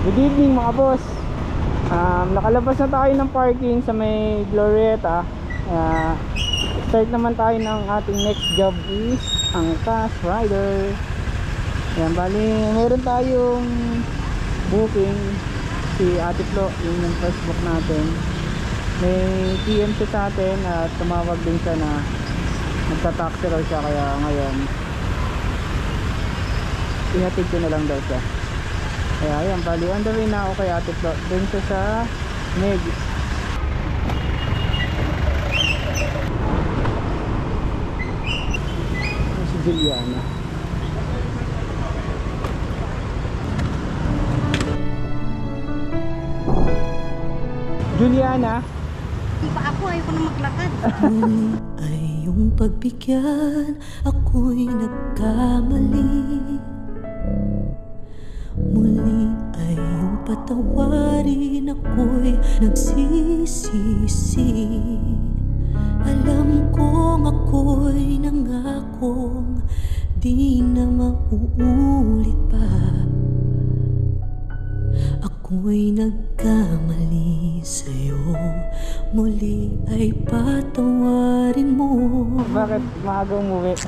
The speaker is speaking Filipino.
Good evening mga boss. Nakalabas na tayo ng parking sa may Glorieta. Start naman tayo ng ating next job is ang Cash Rider. Yan, bali meron tayong booking si Ate Flo, yun yung first book natin. May PM siya sa atin at tumawag din siya na magta-taxi raw siya, kaya ngayon ihatid ko na lang daw siya. Kaya ayan, bali on the way na ako kay Ate Flo. Doon siya sa Meg. Si Juliana. Juliana? Di pa ako, ayoko na maglakad. Ay iyong pagbigyan, ako'y nagkamali. Muli ay iyong patawarin, ako'y nagsisisi. Alam kong ako'y nangakong di na mauulit pa. Ako'y nagkamali sa'yo, muli ay patawarin mo. Bakit maaga umuwi?